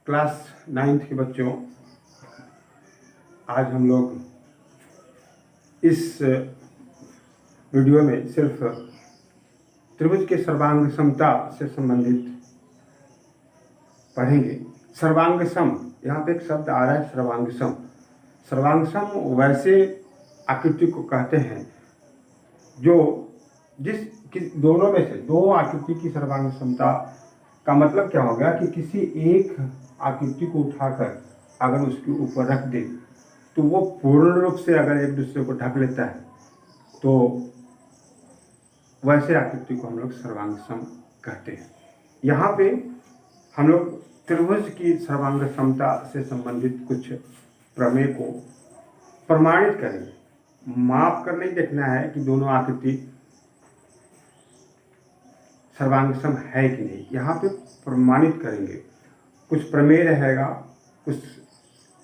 Class 9th के बच्चों, आज हम लोग इस वीडियो में सिर्फ त्रिभुज के सर्वांग समता से संबंधित पढ़ेंगे। सर्वांग सम, यहाँ पे एक शब्द आ रहा है सर्वांग सम। सर्वांग सम वैसे आकृति को कहते हैं जो दोनों में से दो आकृति की सर्वांग समता का मतलब क्या हो गया कि किसी एक आकृति को उठाकर अगर उसके ऊपर रख दे तो वो पूर्ण रूप से अगर एक दूसरे को ढक लेता है तो वैसे आकृति को हम लोग सर्वांग सम कहते हैं। यहाँ पे हम लोग त्रिभुज की सर्वांग समता से संबंधित कुछ प्रमेय को प्रमाणित करेंगे। माप कर नहीं देखना है कि दोनों आकृति सर्वांग सम है कि नहीं, यहाँ पे प्रमाणित करेंगे। कुछ प्रमेय रहेगा, कुछ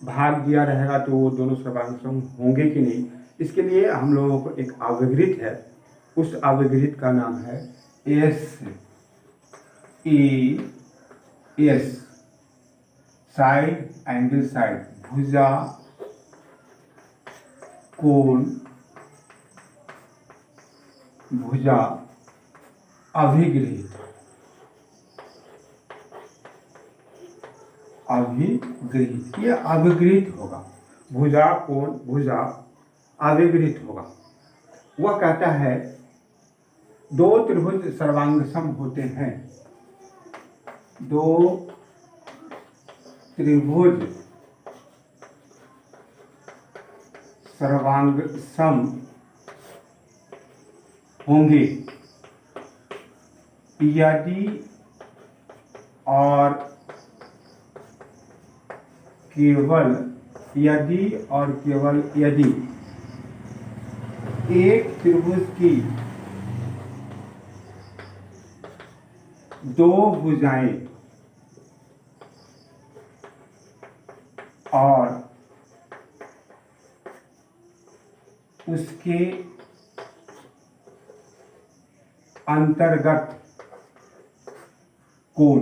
भाग दिया रहेगा तो वो दोनों सर्वांग सम होंगे कि नहीं, इसके लिए हम लोगों को एक अवगृहित है। उस अवगृहित का नाम है एस साइड एंगल साइड, भुजा कोण भुजा अभिगृहित ये अभिगृहित होगा। भुजा कोण भुजा अभिगृहित होगा। वह कहता है दो त्रिभुज सर्वांग सम होते हैं। दो त्रिभुज सर्वांग सम होंगे यदि और केवल यदि एक त्रिभुज की दो भुजाएं और उसके अंतर्गत कोण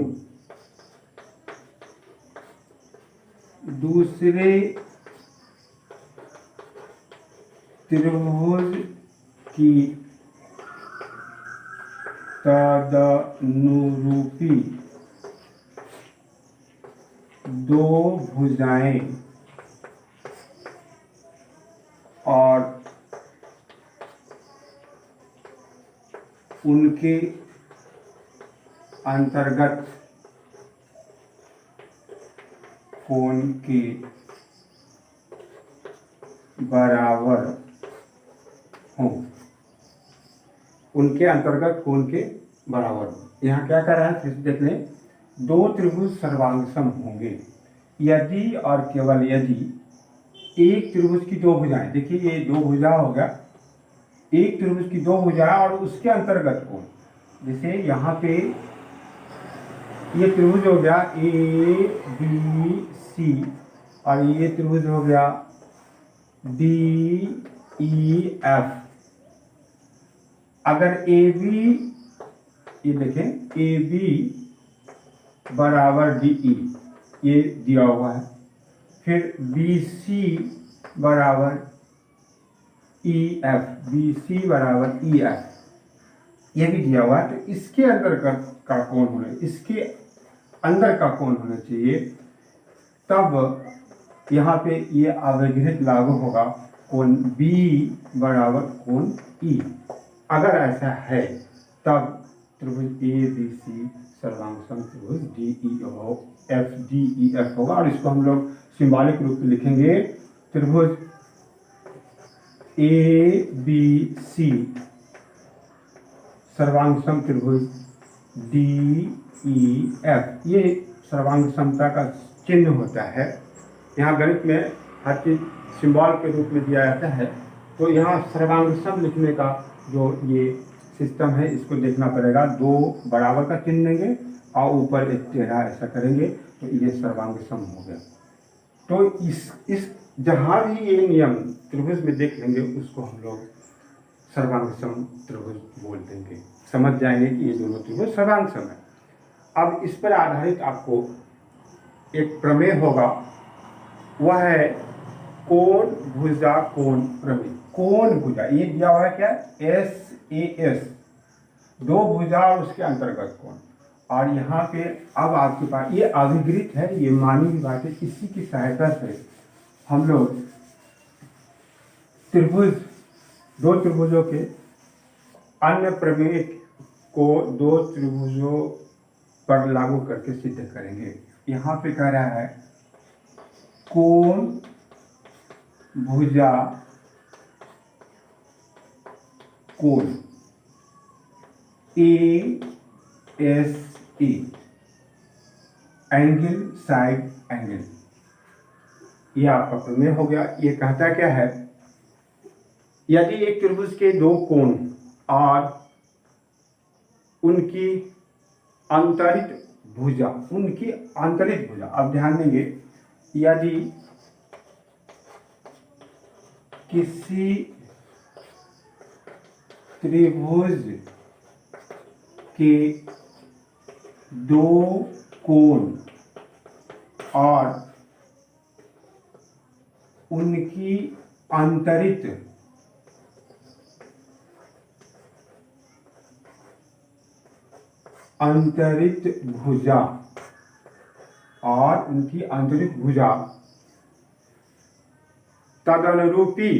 दूसरे त्रिभुज की तदनुरूपी दो भुजाएं और उनके अंतर्गत कोण के बराबर हो। उनके अंतर्गत कोण के बराबर हो। यहाँ क्या कर रहा है फिर देख लें। दो त्रिभुज सर्वांग सम होंगे यदि और केवल यदि एक त्रिभुज की दो भुजाएं, देखिए ये दो भुजा हो गया, एक त्रिभुज की दो भुजाएं और उसके अंतर्गत कोण, जैसे यहाँ पे ये त्रिभुज हो गया ABC और ये त्रिभुज हो गया DEF। अगर AB, ये देखें AB बराबर DE, ये दिया हुआ है, फिर BC बराबर EF, BC बराबर EF, ये भी दिया हुआ है। तो इसके अंदर का कोण होना, इसके अंदर का कोण होना चाहिए, तब यहाँ पे ये अवगृहित लागू होगा। कोण B बराबर कोण E। अगर ऐसा है तब त्रिभुज ABC सर्वांग सम त्रिभुज DEF होगा। और इसको हम लोग सिंबॉलिक रूप में लिखेंगे। त्रिभुज ABC सर्वांग सम त्रिभुज DEF, ये सर्वांग समता का चिन्ह होता है। यहाँ गणित में हर चीज सिंबल के रूप में दिया जाता है, तो यहाँ सर्वांग सम लिखने का जो ये सिस्टम है इसको देखना पड़ेगा। दो बराबर का चिन्ह लेंगे और ऊपर एक टेढ़ा ऐसा करेंगे तो ये सर्वांग सम हो गया। तो इस जहाँ भी ये नियम त्रिभुज में देख लेंगे उसको हम लोग सर्वांग सम त्रिभुज बोल देंगे, समझ जाएंगे कि ये दोनों त्रिभुज सर्वांग सम है। अब इस पर आधारित आपको एक प्रमेय होगा, वह है कोण भुजा कोण प्रमेय। कोण भुजा ये दिया हुआ है क्या, SAS, दो भुजा और उसके अंतर्गत कोण। और यहाँ पे अब आपके पास ये अभिगृत है, ये मानी हुई बात है। इसी की सहायता से हम लोग त्रिभुज, दो त्रिभुजों के अन्य प्रमेय को दो त्रिभुजों पर लागू करके सिद्ध करेंगे। यहाँ पे कह रहा है कोण भुजा कोण ASE, एंगल साइड एंगल, ये आपका प्रमेय हो गया। ये कहता क्या है, यदि एक त्रिभुज के दो कोण और उनकी अंतरित भुजा, अब ध्यान देंगे, यदि किसी त्रिभुज के दो कोण और उनकी अंतरित भुजा और उनकी अंतरित भुजा तदनुरूपी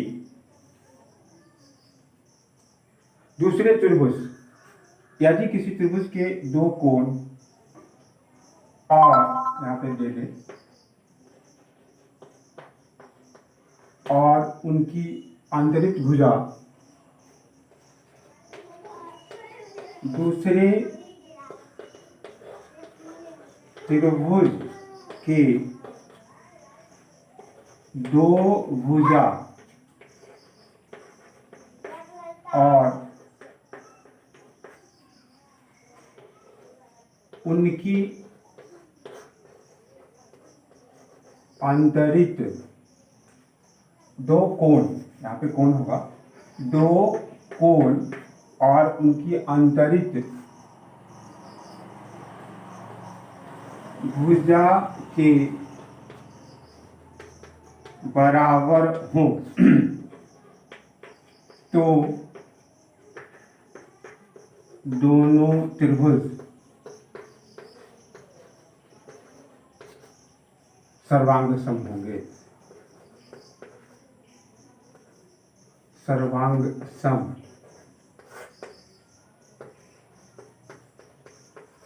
दूसरे त्रिभुज, यदि किसी त्रिभुज के दो कोण और यहाँ पे दे दे और उनकी अंतरित भुजा दूसरे त्रिभुज के दो भुजा और उनकी अंतरित दो कोण, यहाँ पे कोण होगा, दो कोण और उनकी अंतरित भुजा के बराबर हो तो दोनों त्रिभुज सर्वांग सम होंगे। सर्वांग सम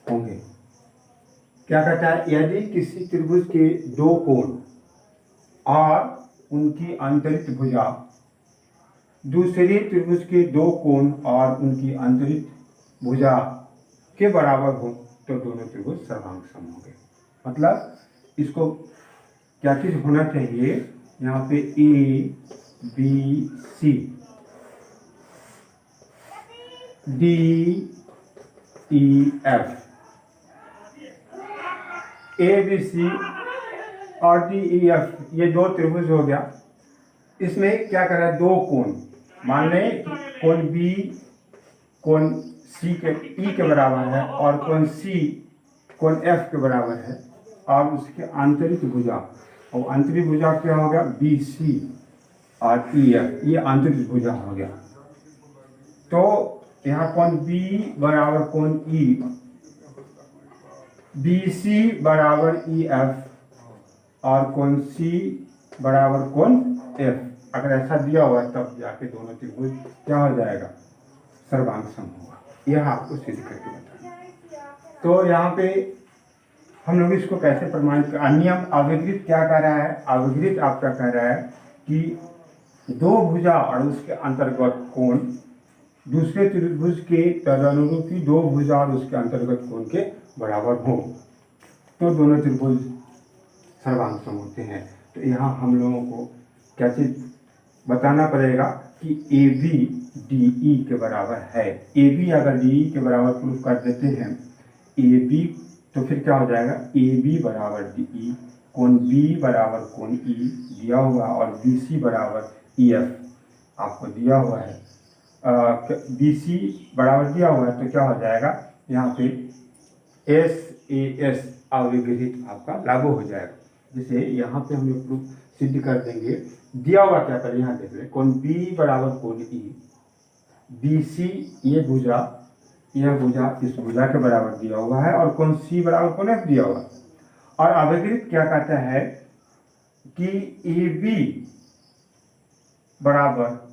होंगे। क्या कहता है, यदि किसी त्रिभुज के दो कोण और उनकी अंतरित भुजा दूसरे त्रिभुज के दो कोण और उनकी अंतरित भुजा के बराबर हो तो दोनों त्रिभुज सर्वांग सम होंगे। मतलब इसको क्या चीज होना चाहिए, यहाँ पे ABC, DEF, ABC और DEF ये दो त्रिभुज हो गया। इसमें क्या कर रहा है, दो कोण, मान लें कोण B कोण C के E के बराबर है और कोण C कोण F के बराबर है और उसके आंतरिक भुजा, और आंतरिक भुजा क्या हो गया, BC और EF, ये आंतरिक भुजा हो गया। तो यहाँ कोण B बराबर कोण E, BC बराबर EF और कोण C बराबर कोण F। अगर ऐसा दिया हुआ है तब जाके दोनों त्रिभुज क्या हो जाएगा, सर्वांग सम होगा। यह आपको सिद्ध करके बताना। तो यहाँ पे हम लोग इसको कैसे प्रमाणित कर, नियम अभिगृत क्या कह रहा है, अभिगृत आपका कह रहा है कि दो भुजा और उसके अंतर्गत कोण दूसरे त्रिभुज के तदनुरूपी दो भुजा और उसके अंतर्गत कोण के बराबर हो तो दोनों त्रिभुज सर्वांग सम होते हैं। तो यहाँ हम लोगों को क्या चीज बताना पड़ेगा कि AB DE के बराबर है। AB अगर DE के बराबर प्रूफ कर देते हैं, AB तो फिर क्या हो जाएगा, AB बराबर DE, कोण B बराबर कोण E दिया हुआ और BC बराबर EF आपको दिया हुआ है। BC बराबर दिया हुआ है तो क्या हो जाएगा, यहाँ पे एस अविगृहित आपका लागू हो जाएगा। जैसे यहाँ पे हम लोग प्रूफ सिद्ध कर देंगे। दिया हुआ क्या करें, यहाँ देख लें, कोण बी बराबर कोण ई, बी सी ये भुजा, यह भुजा इस भुजा के बराबर दिया हुआ है, और कोण सी बराबर कोण एफ दिया हुआ है। और अविगृहित क्या कहता है कि ए बी बराबर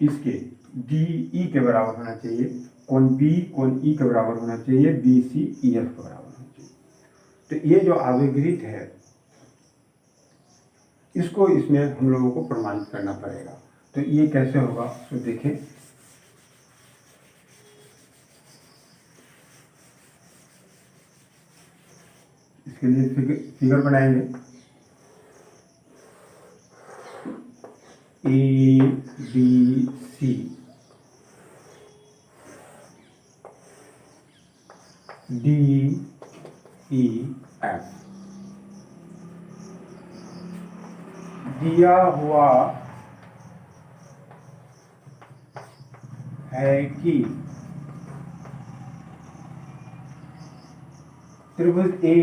इसके डी ई के बराबर होना चाहिए, कोण बी कोण ई के बराबर होना चाहिए, बी सी ई एफ के बराबर होना चाहिए। तो ये जो अविगृहित है इसको इसमें हम लोगों को प्रमाणित करना पड़ेगा। तो ये कैसे होगा तो देखें। इसके लिए फिगर बनाएंगे। A B C D E F दिया हुआ है कि त्रिभुज ए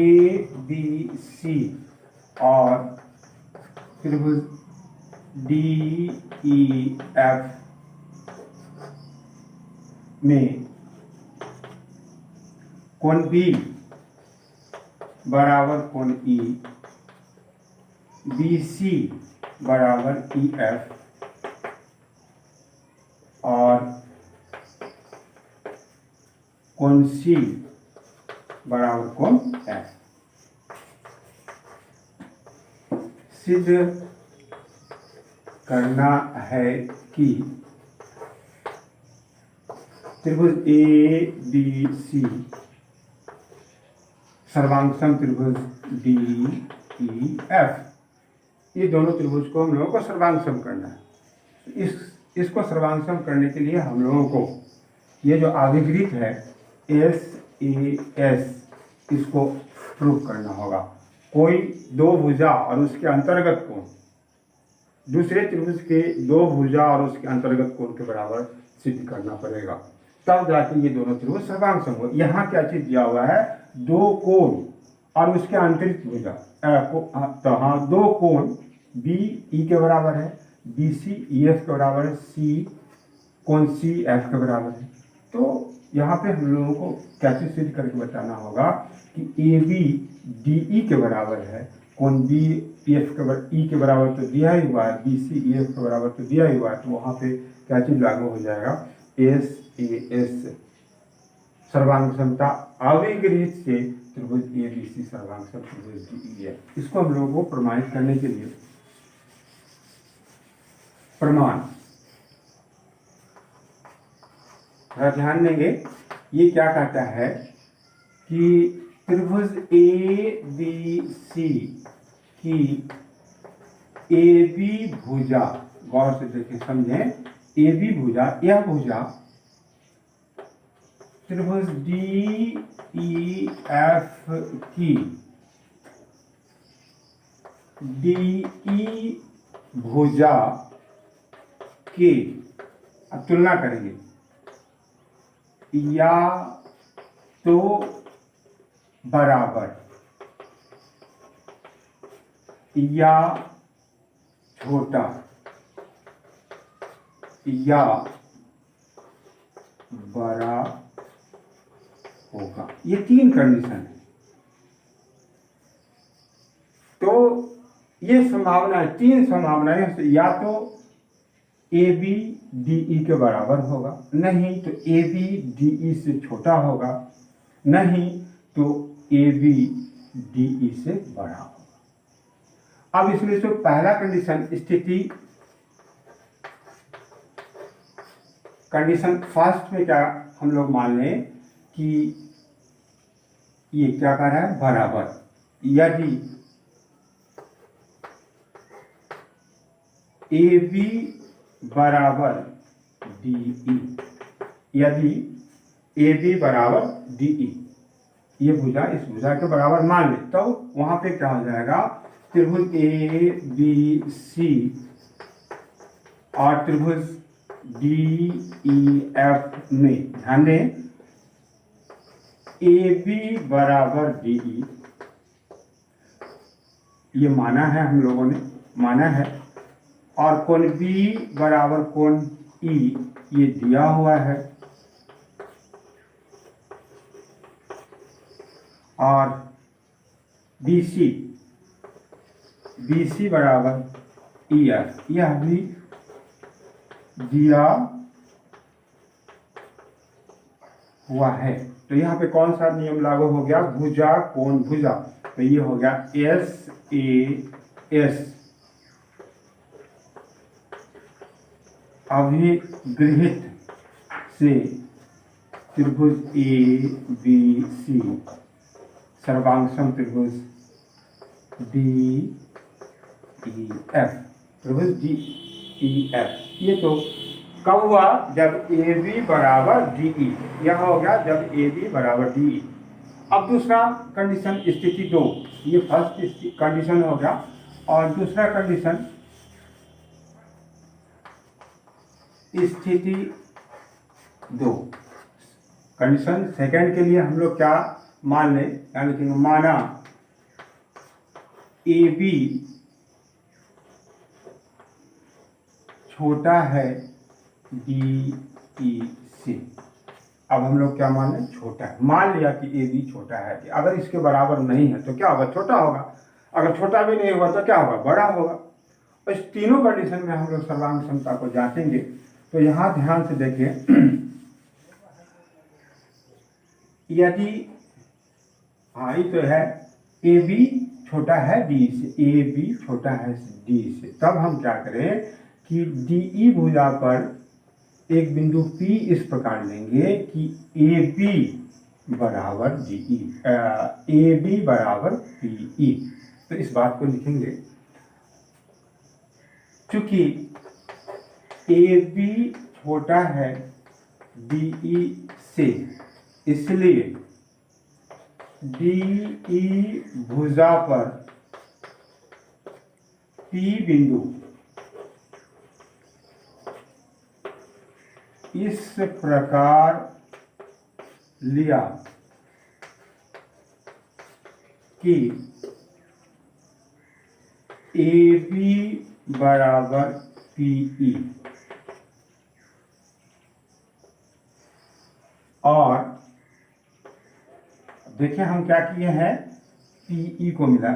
बी सी और त्रिभुज डी ई एफ में कोण बी बराबर कोण ई, बी सी बराबर ई एफ और कोण सी बराबर कोण एफ सिद्ध करना है कि त्रिभुज ए बी सी सर्वांगसम त्रिभुज डी ई एफ, ये दोनों त्रिभुज को हम लोगों को सर्वांगसम करना है। इसको सर्वांगसम करने के लिए हम लोगों को ये जो अविगृहित है एस ए एस, इसको प्रूव करना होगा। कोई दो भुजा और उसके अंतर्गत कोण दूसरे त्रिभुज के दो भुजा और उसके अंतर्गत कोण के बराबर सिद्ध करना पड़ेगा, तब जाके ये दोनों त्रिभुज सर्वांगसम हो। यहाँ क्या चीज दिया हुआ है, दो कोण और उसके अंतरिक्त भुजा, तो हाँ दो कोण बी ई के बराबर है, बी सी ई एफ के बराबर है, सी कोण सी एफ के बराबर है। तो यहाँ पे हम लोगों को कैसे सिद्ध करके बताना होगा कि ए बी डी ई के बराबर है, कोण बी एफ के ई के बराबर तो दिया ही हुआ है, बी सी ई एफ के बराबर तो दिया ही हुआ है। तो वहाँ पे क्या चीज लागू हो जाएगा, एस ए एस सर्वांगसमता अविगृहित से त्रिभुज ए बी सी सर्वांगसम त्रिभुज डी ई एफ। इसको हम लोगों को प्रमाणित करने के लिए प्रमाण ध्यान देंगे। ये क्या कहता है कि त्रिभुज ए बी सी की ए बी भुजा, गौर से देखिए समझें, ए बी भुजा, यह भुजा त्रिभुज डी ई एफ की डी ई भुजा के, अब तुलना करेंगे, या तो बराबर या छोटा या बड़ा होगा। ये तीन कंडीशन है। तो ये संभावना है, तीन संभावनाएं, या तो ए बी डी ई के बराबर होगा, नहीं तो ए बी डी ई से छोटा होगा, नहीं तो ए बी डी ई से बड़ा होगा। अब इसमें से पहला कंडीशन स्थिति, कंडीशन फर्स्ट में क्या हम लोग मान लें कि ये क्या कर रहा है, बराबर, यदि ए बी बराबर डी ई, यदि ए बी बराबर डी ई, ये भुजा इस भुजा के बराबर मान ले, तो वहां पे क्या हो जाएगा, त्रिभुज ए बी सी और त्रिभुज डी ई एफ में, ध्यान दें, AB बराबर DE, ये माना है, हम लोगों ने माना है। और कोण B बराबर कोण E, ये दिया हुआ है। और BC बराबर EF, यह भी दिया हुआ है। तो यहाँ पे कौन सा नियम लागू हो गया? भुजा कोण भुजा, तो ये हो गया SAS। अभिगृहित से त्रिभुज ABC सर्वांगसम त्रिभुज DEF, त्रिभुज DEF। ये तो कब हुआ? जब AB बराबर DE, यह हो गया जब AB बराबर DE। अब दूसरा कंडीशन, स्थिति 2, ये फर्स्ट कंडीशन हो गया। और दूसरा कंडीशन स्थिति 2, कंडीशन सेकंड के लिए हम लोग क्या मान लें? यानी कि माना AB छोटा है DE से। अब हम लोग क्या मान लें? छोटा है। मान लिया कि AB छोटा है। अगर इसके बराबर नहीं है तो क्या होगा? छोटा होगा। अगर छोटा भी नहीं हुआ तो क्या होगा? बड़ा होगा। इस तीनों कंडीशन में हम लोग सर्वांग समता को जांचेंगे। तो यहाँ ध्यान से देखिए, यदि ये तो है AB छोटा है DE से, AB छोटा है DE से, तब हम क्या करें कि DE भुजा पर एक बिंदु P इस प्रकार लेंगे कि AB बराबर DE, AB बराबर PE। तो इस बात को लिखेंगे, चूंकि AB छोटा है DE से, इसलिए DE भुजा पर P बिंदु इस प्रकार लिया कि AB बराबर PE, और देखिए हम क्या किए हैं? PE को मिला,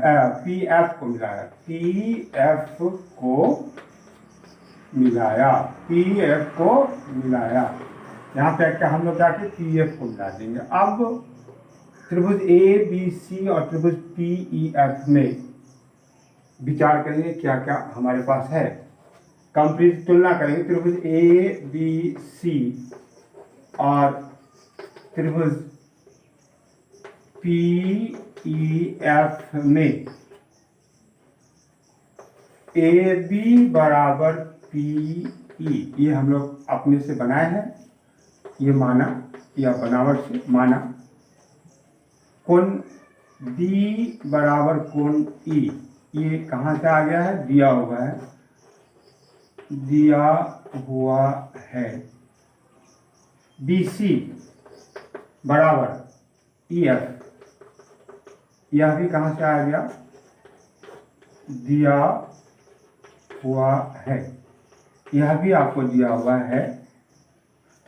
PF को मिला है, PF को मिलाया, PF को मिलाया। यहाँ पे क्या हम लोग क्या किए? PF को मिला देंगे। अब त्रिभुज ABC और त्रिभुज PEF में विचार करेंगे क्या क्या हमारे पास है। कंप्लीट तुलना करेंगे त्रिभुज ABC और त्रिभुज PEF में। AB बराबर PE, ये हम लोग अपने से बनाए हैं, ये माना या बनावट से माना। कोण D बराबर कोण E, ये कहाँ से आ गया है? दिया हुआ है, दिया हुआ है। BC बराबर EF, यह भी कहाँ से आ गया? दिया हुआ है, यह भी आपको दिया हुआ है।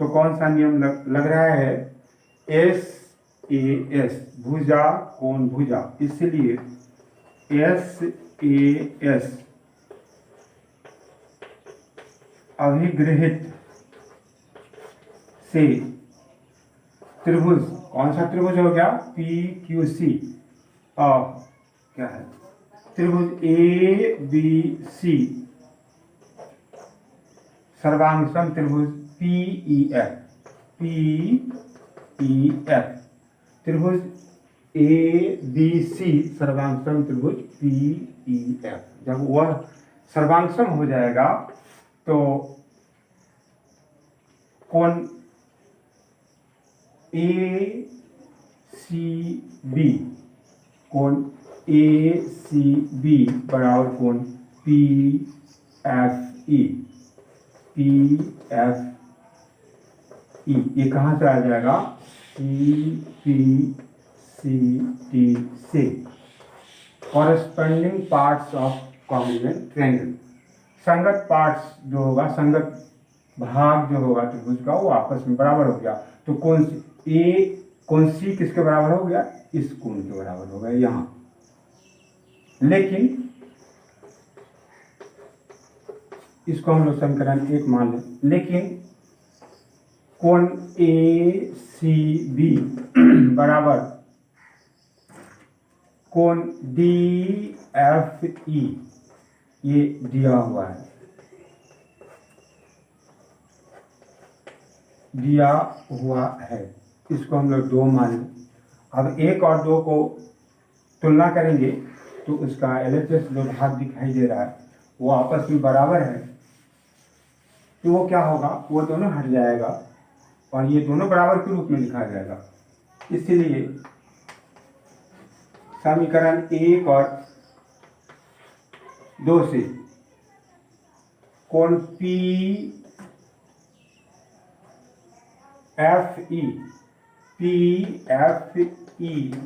तो कौन सा नियम लग रहा है? SAS, भुजा कोण भुजा, इसलिए SAS अभिगृहित से त्रिभुज, कौन सा त्रिभुज हो गया? PQC, और क्या है? त्रिभुज ABC सर्वांगसम त्रिभुज PEF, त्रिभुज ABC सर्वांगसम त्रिभुज PEF। जब वह सर्वांगसम हो जाएगा तो कोण ACB, कोण ACB बराबर कोण PFE, ये कहाँ से आ जाएगा? CPCT से corresponding parts of congruent triangle, संगत पार्ट्स जो होगा, संगत भाग जो होगा त्रिभुज का, वो आपस में बराबर हो गया। तो कौन सी किसके बराबर हो गया? इस कोण के बराबर हो गया यहां। लेकिन इसको हम लोग समीकरण 1 मान लें, लेकिन कोण ACB बराबर कोण DFE ये दिया हुआ है, इसको हम लोग 2 मान लें। अब 1 और 2 को तुलना करेंगे तो उसका LHS जो भाग दिखाई दे रहा है वो आपस में बराबर है, तो वो क्या होगा? वो दोनों हट जाएगा और ये दोनों बराबर के रूप में लिखा जाएगा। इसलिए समीकरण 1 और 2 से कोण PFE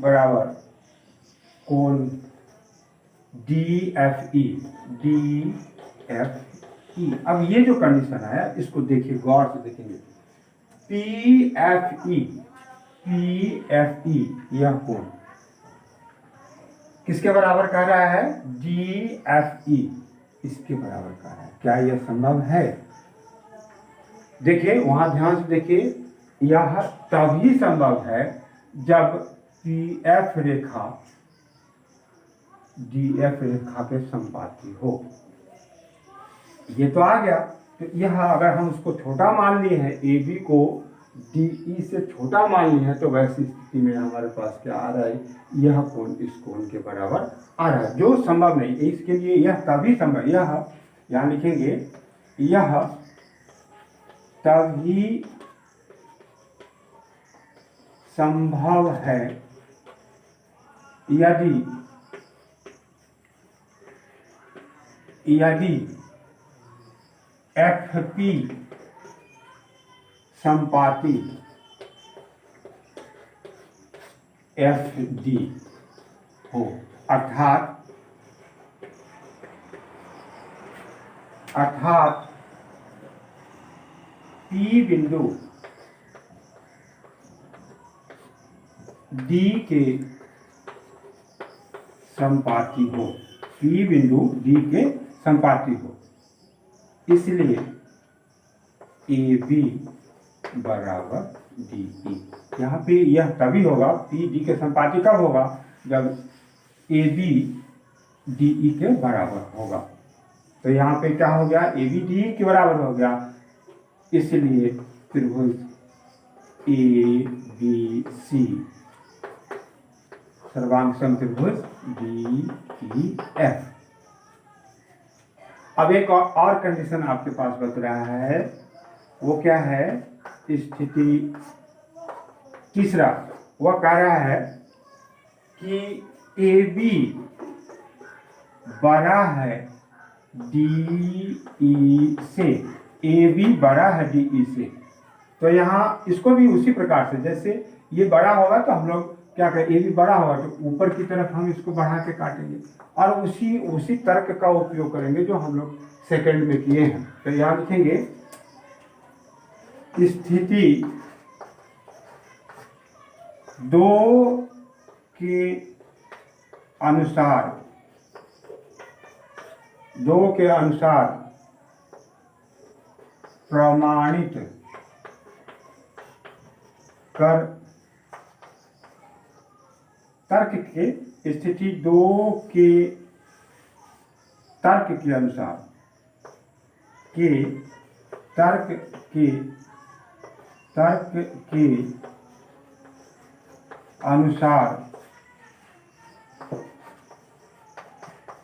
बराबर कोण DFE। अब ये जो कंडीशन है इसको देखिए, गौर से देखेंगे। PFE यह कोण किसके बराबर कह रहा है? DFE इसके बराबर कह रहा है। क्या यह संभव है? देखिए वहां ध्यान से देखिए, यह तभी संभव है जब PF रेखा DF रेखा के संपाती हो। ये तो आ गया। तो यह अगर हम उसको छोटा मान लिए हैं, AB को DE से छोटा मान लिए हैं, तो वैसी स्थिति में हमारे पास क्या आ रहा है? यह कोण इस कोण के बराबर आ रहा है, जो संभव नहीं। इसके लिए यह तभी संभव, यह यहाँ लिखेंगे, यह तभी संभव है यदि FP संपाती FD हो, अर्थात P बिंदु D के संपाती हो, P बिंदु D के संपाती हो। इसलिए AB बराबर DE। यहाँ पे यह तभी होगा, PD के संपाती कब होगा? जब AB DE के बराबर होगा। तो यहाँ पे क्या हो गया? AB DE के बराबर हो गया। इसलिए त्रिभुज ABC सर्वांग समत्रिभुज DEF। अब एक और कंडीशन आपके पास बच रहा है, वो क्या है? स्थिति तीसरा, वह कह रहा है कि AB बड़ा है DE से, AB बड़ा है DE से। तो यहाँ इसको भी उसी प्रकार से, जैसे ये बड़ा होगा तो हम लोग क्या करें? AB बड़ा होगा तो ऊपर की तरफ हम इसको बढ़ा के काटेंगे और उसी तर्क का उपयोग करेंगे जो हम लोग सेकंड में किए हैं। तो यहाँ लिखेंगे, स्थिति 2 के अनुसार प्रमाणित कर तर्क के, स्थिति 2 के तर्क के अनुसार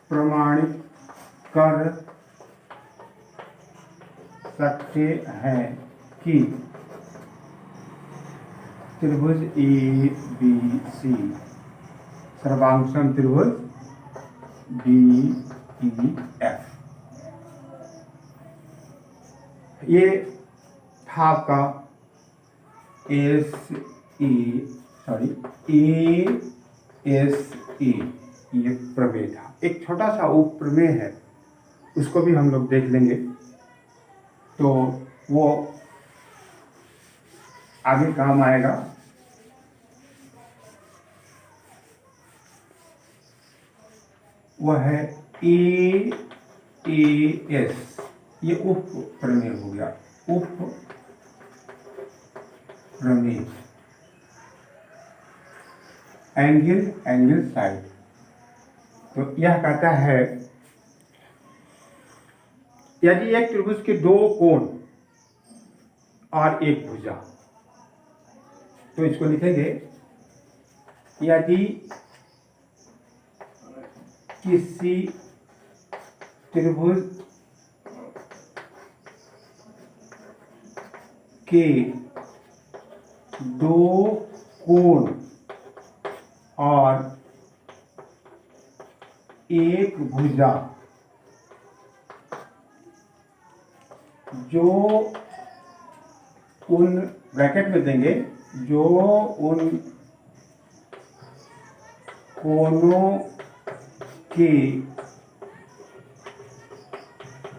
प्रमाणित कर सकते हैं कि त्रिभुज ABC सर्वांग समत्रिभुज DEF। ये था आपका एस ए, ये प्रमेय था। एक छोटा सा उपप्रमेय है, उसको भी हम लोग देख लेंगे, तो वो आगे काम आएगा। वह है एस, ये उप प्रमेय हो गया, उप प्रमेय। एंगल साइड, तो यह कहता है यदि एक त्रिभुज के दो कोण और एक भुजा, तो इसको लिखेंगे यदि किसी त्रिभुज के दो कोण और एक भुजा जो उन, ब्रैकेट में देंगे, जो उन कोणों के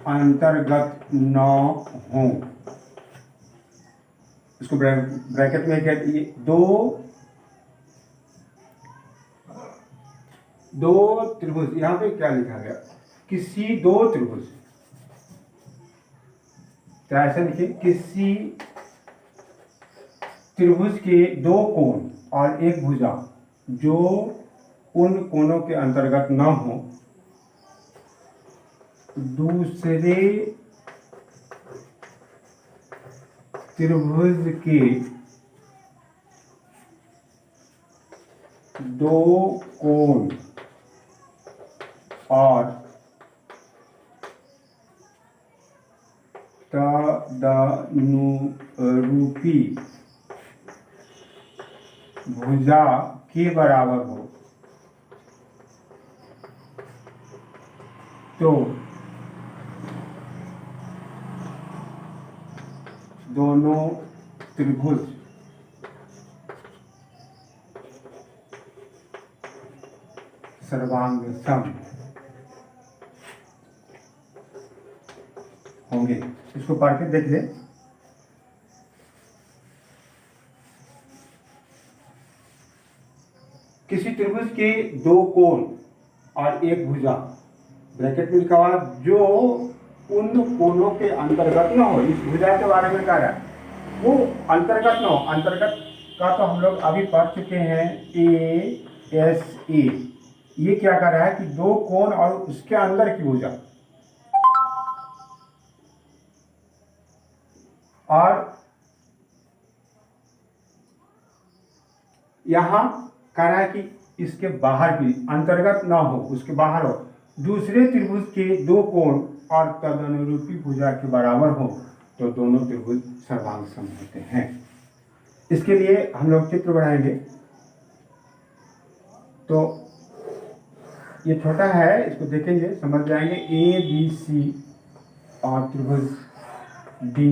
अंतर्गत न हो। इसको ब्रैकेट में क्या, दो त्रिभुज, यहां पे क्या लिखा गया, किसी दो त्रिभुज, तो ऐसा लिखिए किसी त्रिभुज के दो कोण और एक भुजा जो उन कोणों के अंतर्गत न हो, दूसरे त्रिभुज के दो कोण और तदनुरूपी भुजा के बराबर हो, तो दोनों त्रिभुज सर्वांग सम होंगे। इसको पढ़ के देख ले। किसी त्रिभुज के दो कोण और एक भुजा, ब्रैकेट में लिखा हुआ, जो उन कोणों के अंतर्गत न हो। इस भुजा के बारे में कह रहा है, वो अंतर्गत न हो। अंतर्गत का तो हम लोग अभी पढ़ चुके हैं, ए। ये क्या कर रहा है कि दो कोण और उसके अंदर की भुजा, और यहां कह रहा है कि इसके बाहर की, अंतर्गत ना हो, उसके बाहर हो, दूसरे त्रिभुज के दो कोण और तदनुरूपी भुजा के बराबर हो, तो दोनों त्रिभुज सर्वांग सम होते हैं। इसके लिए हम लोग चित्र बनाएंगे। तो ये छोटा है, इसको देखेंगे, समझ जाएंगे। ए बी सी और त्रिभुज डी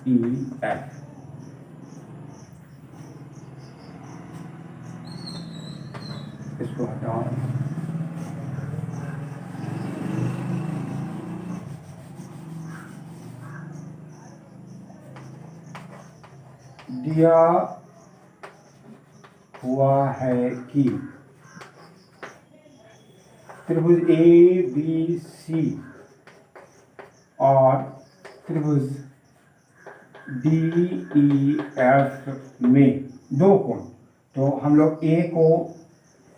ई एफ। इसको हटाओ। दिया हुआ है कि त्रिभुज ए बी सी और त्रिभुज डी ई एफ में दो कोण, तो हम लोग ए को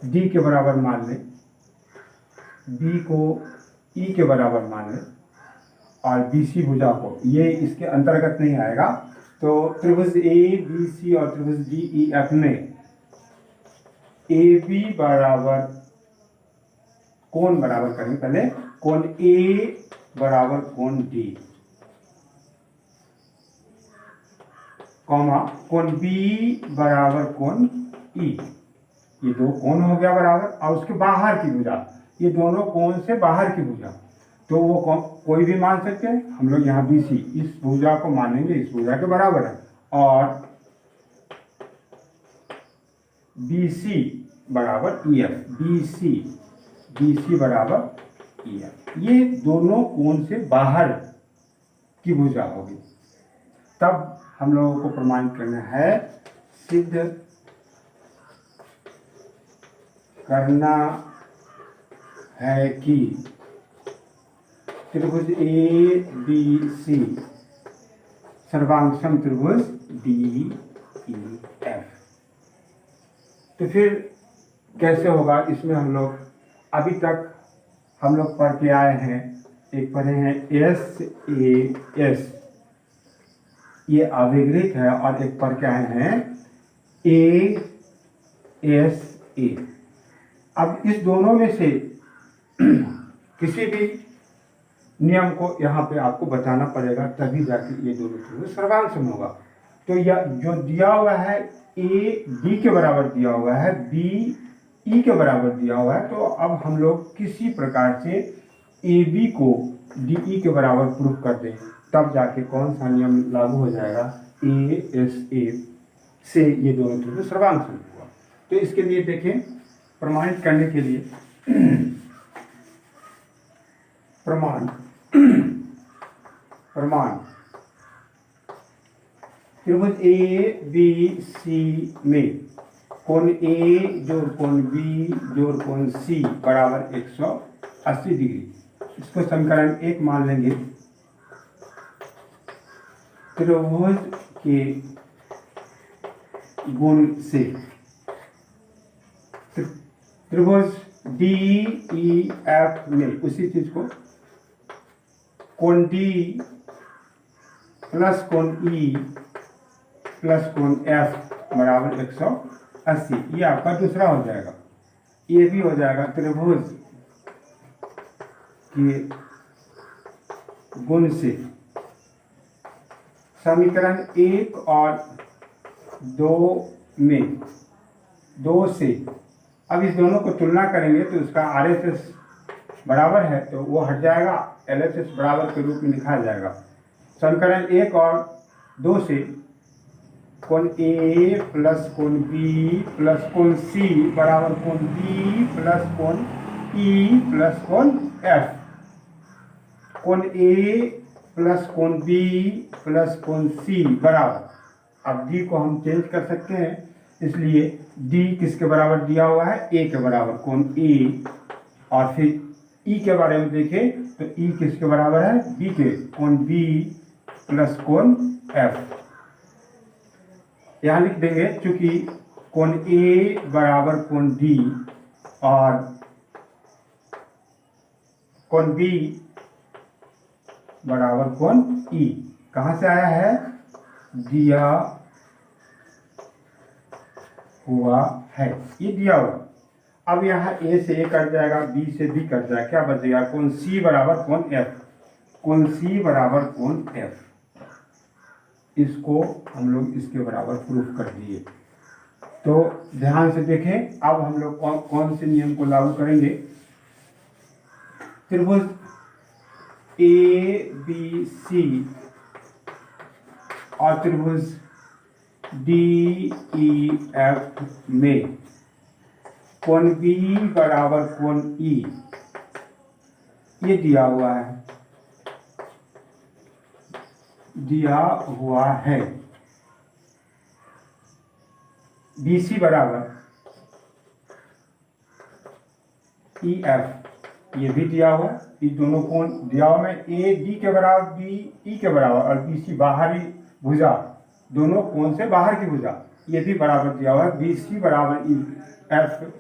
डी के बराबर मान लें, बी को ई के बराबर मान लें, और बी सी भुजा को, ये इसके अंतर्गत नहीं आएगा। तो त्रिभुज ए बी सी और त्रिभुज डी ई एफ में ए बी बराबर, कोण बराबर करेंगे पहले, कोण ए बराबर कोण डी, कॉमा कोण बी बराबर कोण ई। ये दो कोण हो गया बराबर, और उसके बाहर की भुजा, ये दोनों कोण से बाहर की भुजा, तो वो कोई भी मान सकते हैं। हम लोग यहाँ बी सी, इस भुजा को मानेंगे, इस भुजा के बराबर है, और बी सी बराबर ई एफ, बी सी बराबर ई एफ, ये दोनों कोण से बाहर की भुजा होगी। तब हम लोगों को प्रमाणित करना है, सिद्ध करना है कि त्रिभुज ए बी सी सर्वांग सम त्रिभुज डी ई एफ। तो फिर कैसे होगा, इसमें हम लोग अभी तक हम लोग पढ़ के आए हैं, एक पढ़े हैं एस ए एस, ये अविग्रहित है, और एक पढ़ के आए हैं ए एस ए। अब इस दोनों में से किसी भी नियम को यहाँ पे आपको बताना पड़ेगा, तभी जाके ये दोनों त्रिभुज सर्वांग सम होगा। तो यह जो दिया हुआ है ए डी के बराबर दिया हुआ है, बी ई के बराबर दिया हुआ है, तो अब हम लोग किसी प्रकार से ए बी को डी ई के बराबर प्रूफ कर दें, तब जाके कौन सा नियम लागू हो जाएगा, ए एस ए से ये दोनों त्रिभुज सर्वांग सम होगा। तो इसके लिए देखें, प्रमाणित करने के लिए प्रमाण त्रिभुज ए बी सी में कोण ए जोड़ कोण बी जोड़ कोण सी बराबर 180 डिग्री, इसको समीकरण 1 मान लेंगे। त्रिभुज के गुण से त्रिभुज डी ई एफ में उसी चीज को कोण डी प्लस कोण ई प्लस कोण एफ बराबर 180, ये आपका दूसरा हो जाएगा। ये भी हो जाएगा त्रिभुज के गुण से समीकरण 1 और 2 में 2 से, अब इस दोनों को तुलना करेंगे तो उसका आर एस एस बराबर है, तो वो हट जाएगा, एल एस एस बराबर के रूप में लिखा जाएगा। समीकरण 1 और 2 से कोण ए प्लस कोण बी प्लस कोण सी बराबर कोण बी प्लस कोण ई प्लस कोण एफ, कोण ए प्लस कोण बी प्लस कोण सी बराबर, अब डी को हम चेंज कर सकते हैं, इसलिए डी किसके बराबर दिया हुआ है, ए के बराबर कोण ए, और फिर ई के बारे में देखें तो ई किसके बराबर है, बी के, कोण बी प्लस कोण एफ। यहाँ लिख देंगे, चूंकि कोण ए बराबर कोण डी और कोण बी बराबर कोण ई, कहाँ से आया है, दिया हुआ है, ये दिया हुआ। अब यहाँ ए से ए कट जाएगा, बी से बी कट जाएगा, क्या बचेगा, कोण सी बराबर कोण एफ, कोण सी बराबर कोण एफ। इसको हम लोग इसके बराबर प्रूफ कर दिए। तो ध्यान से देखें, अब हम लोग कौन से नियम को लागू करेंगे, त्रिभुज ए बी सी और त्रिभुज डी ई एफ में कोण बी बराबर कोण ई, ये दिया हुआ है, बी सी बराबर ई एफ, ये भी दिया हुआ है, ये दोनों कोण दिया हुआ है, ए डी के बराबर बी ई के बराबर, और बी सी बाहरी भुजा, दोनों कोण से बाहर की भुजा, ये भी बराबर दिया हुआ है, बी सी बराबर ई एफ,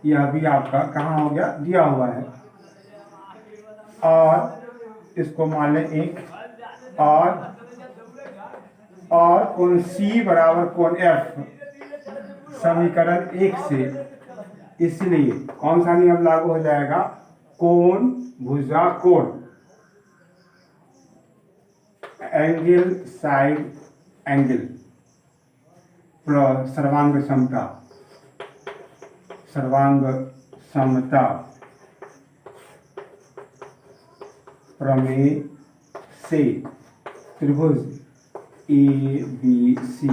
यह भी आपका कहाँ हो गया, दिया हुआ है। और इसको मान लें 1, और कोण सी बराबर कोण एफ समीकरण 1 से, इसलिए कौन सा नियम लागू हो जाएगा, कोण भुजा कोण, एंगल साइड एंगल, सर्वांग समता, प्रमेय से त्रिभुज ए बी सी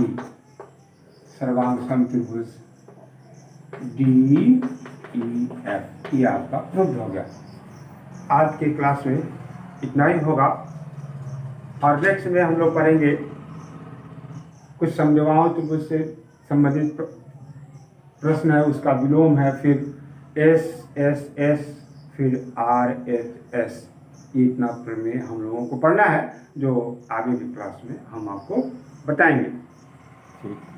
सर्वांग सम त्रिभुज DEF, ये आपका प्रूव हो गया। आज के क्लास में इतना ही होगा और नेक्स्ट में हम लोग पढ़ेंगे कुछ समझवाओं त्रिभुज से संबंधित प्रश्न है, उसका विलोम है, फिर SSS, फिर RSS। इतना प्रमेय हम लोगों को पढ़ना है जो आगे की क्लास में हम आपको बताएंगे। ठीक।